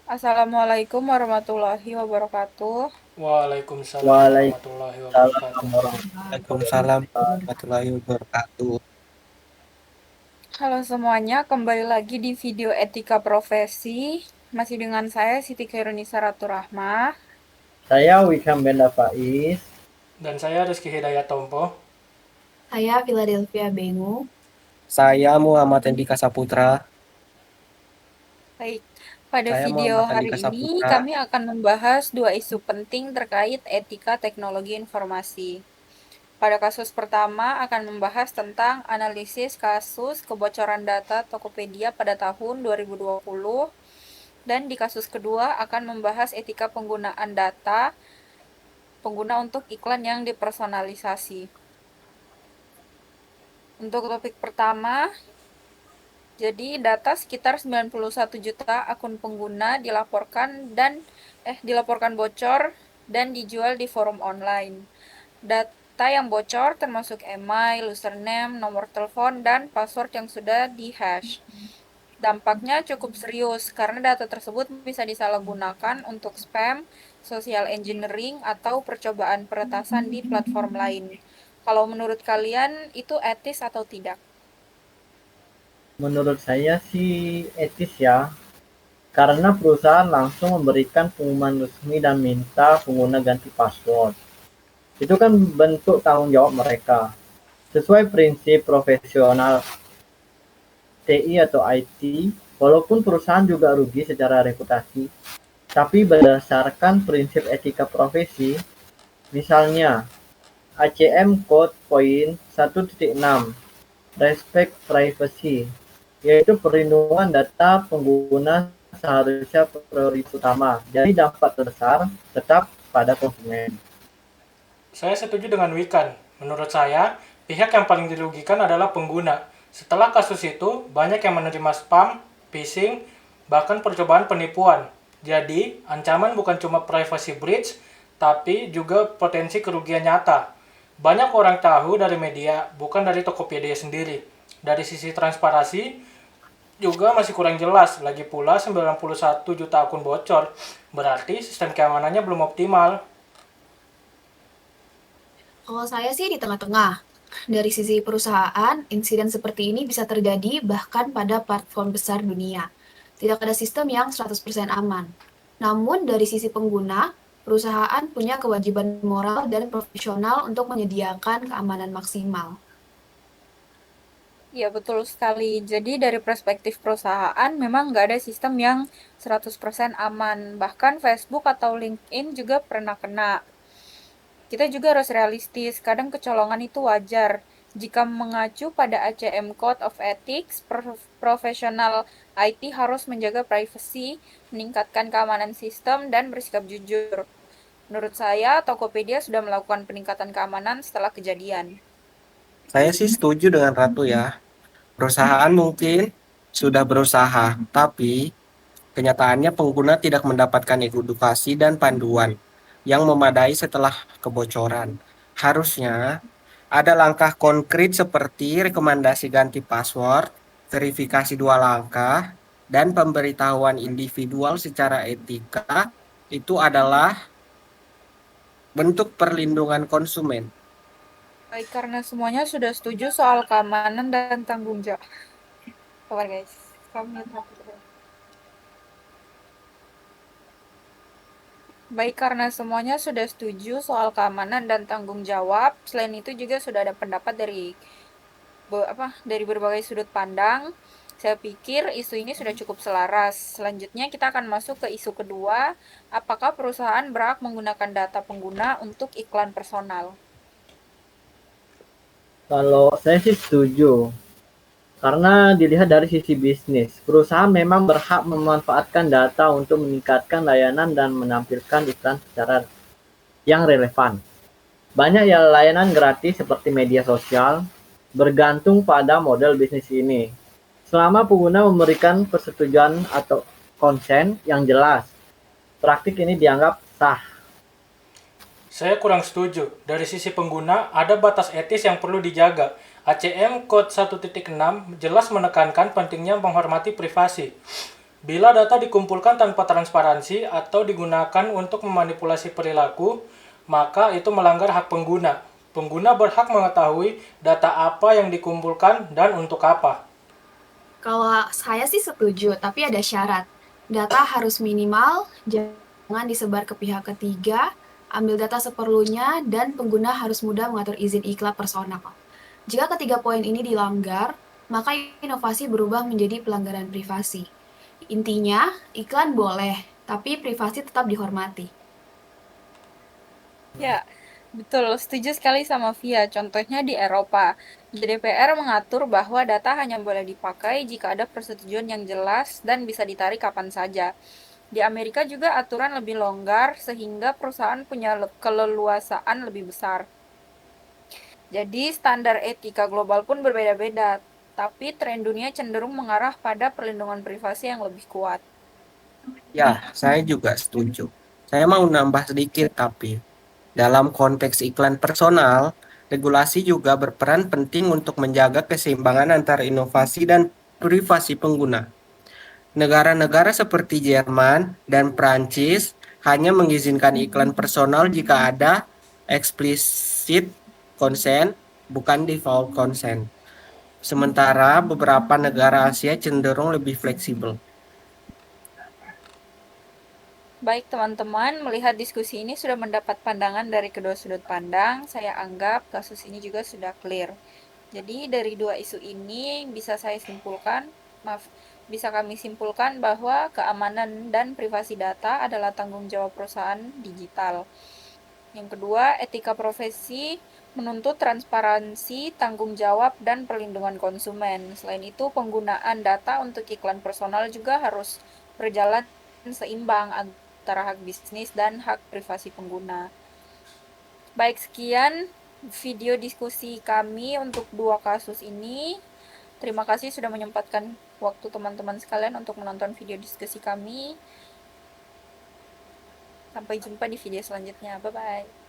Assalamualaikum warahmatullahi wabarakatuh. Waalaikumsalam warahmatullahi Waalaikumsalam wabarakatuh. warahmatullahi Waalaikumsalam wabarakatuh. warahmatullahi wabarakatuh. Halo semuanya, kembali lagi di video etika profesi. Masih dengan saya Siti Khairunisa Ratu Rahmah. Saya Wikam Benda Faiz. Dan saya Rizky Hidayat Tompo. Saya Philadelphia Bengu. Saya Muhammad Andika Saputra. Baik, pada Saya video Muhammad hari Andika ini Saputra. kami akan membahas dua isu penting terkait etika teknologi informasi. Pada kasus pertama akan membahas tentang analisis kasus kebocoran data Tokopedia pada tahun 2020, dan di kasus kedua akan membahas etika penggunaan data pengguna untuk iklan yang dipersonalisasi. Untuk topik pertama, jadi data sekitar 91 juta akun pengguna dilaporkan bocor dan dijual di forum online. Data yang bocor termasuk email, username, nomor telepon, dan password yang sudah di-hash. Dampaknya cukup serius karena data tersebut bisa disalahgunakan untuk spam, social engineering, atau percobaan peretasan di platform lain. Kalau menurut kalian itu etis atau tidak? Menurut saya sih etis ya, karena perusahaan langsung memberikan pengumuman resmi dan minta pengguna ganti password. Itu kan bentuk tanggung jawab mereka. Sesuai prinsip profesional TI atau IT, walaupun perusahaan juga rugi secara reputasi, tapi berdasarkan prinsip etika profesi, misalnya ACM Code Point 1.6 Respect Privacy, yaitu perlindungan data pengguna seharusnya prioritas utama. Jadi dampak terbesar tetap pada konsumen. Saya setuju dengan Wikan. Menurut saya, pihak yang paling dirugikan adalah pengguna. Setelah kasus itu, banyak yang menerima spam, phishing, bahkan percobaan penipuan. Jadi, ancaman bukan cuma privacy breach, tapi juga potensi kerugian nyata. Banyak orang tahu dari media, bukan dari Tokopedia sendiri. Dari sisi transparansi, juga masih kurang jelas. Lagi pula 91 juta akun bocor, berarti sistem keamanannya belum optimal. Kalau saya sih di tengah-tengah. Dari sisi perusahaan, insiden seperti ini bisa terjadi bahkan pada platform besar dunia. Tidak ada sistem yang 100% aman. Namun dari sisi pengguna, perusahaan punya kewajiban moral dan profesional untuk menyediakan keamanan maksimal. Ya, betul sekali. Jadi dari perspektif perusahaan memang nggak ada sistem yang 100% aman. Bahkan Facebook atau LinkedIn juga pernah kena. Kita juga harus realistis, kadang kecolongan itu wajar. Jika mengacu pada ACM Code of Ethics, profesional IT harus menjaga privasi, meningkatkan keamanan sistem, dan bersikap jujur. Menurut saya, Tokopedia sudah melakukan peningkatan keamanan setelah kejadian. Saya sih setuju dengan Ratu ya. Perusahaan mungkin sudah berusaha, tapi kenyataannya pengguna tidak mendapatkan edukasi dan panduan yang memadai setelah kebocoran. Harusnya ada langkah konkret seperti rekomendasi ganti password, verifikasi dua langkah, dan pemberitahuan individual secara etika. Itu adalah bentuk perlindungan konsumen. Baik, karena semuanya sudah setuju soal keamanan dan tanggung jawab. Sabar guys, kamu Baik, karena semuanya sudah setuju soal keamanan dan tanggung jawab, selain itu juga sudah ada pendapat dari berbagai sudut pandang. Saya pikir isu ini sudah cukup selaras. Selanjutnya kita akan masuk ke isu kedua, apakah perusahaan berhak menggunakan data pengguna untuk iklan personal? Kalau saya sih setuju, karena dilihat dari sisi bisnis, perusahaan memang berhak memanfaatkan data untuk meningkatkan layanan dan menampilkan iklan secara yang relevan. Banyak ya layanan gratis seperti media sosial bergantung pada model bisnis ini. Selama pengguna memberikan persetujuan atau konsen yang jelas, praktik ini dianggap sah. Saya kurang setuju. Dari sisi pengguna, ada batas etis yang perlu dijaga. ACM Code 1.6 jelas menekankan pentingnya menghormati privasi. Bila data dikumpulkan tanpa transparansi atau digunakan untuk memanipulasi perilaku, maka itu melanggar hak pengguna. Pengguna berhak mengetahui data apa yang dikumpulkan dan untuk apa. Kalau saya sih setuju, tapi ada syarat. Data harus minimal, jangan disebar ke pihak ketiga, ambil data seperlunya, dan pengguna harus mudah mengatur izin iklan personal. Jika ketiga poin ini dilanggar, maka inovasi berubah menjadi pelanggaran privasi. Intinya, iklan boleh, tapi privasi tetap dihormati. Ya, betul. Setuju sekali sama Via. Contohnya di Eropa, GDPR mengatur bahwa data hanya boleh dipakai jika ada persetujuan yang jelas dan bisa ditarik kapan saja. Di Amerika juga aturan lebih longgar sehingga perusahaan punya keleluasaan lebih besar. Jadi standar etika global pun berbeda-beda, tapi tren dunia cenderung mengarah pada perlindungan privasi yang lebih kuat. Ya, saya juga setuju. Saya mau nambah sedikit tapi dalam konteks iklan personal, regulasi juga berperan penting untuk menjaga keseimbangan antara inovasi dan privasi pengguna. Negara-negara seperti Jerman dan Prancis hanya mengizinkan iklan personal jika ada explicit consent, bukan default consent. Sementara beberapa negara Asia cenderung lebih fleksibel. Baik teman-teman, melihat diskusi ini sudah mendapat pandangan dari kedua sudut pandang, saya anggap kasus ini juga sudah clear. Jadi dari dua isu ini bisa kami simpulkan bahwa keamanan dan privasi data adalah tanggung jawab perusahaan digital. Yang kedua, etika profesi menuntut transparansi, tanggung jawab, dan perlindungan konsumen. Selain itu, penggunaan data untuk iklan personal juga harus berjalan seimbang antara hak bisnis dan hak privasi pengguna. Baik, sekian video diskusi kami untuk dua kasus ini. Terima kasih sudah menyempatkan waktu teman-teman sekalian untuk menonton video diskusi kami. Sampai jumpa di video selanjutnya. Bye-bye.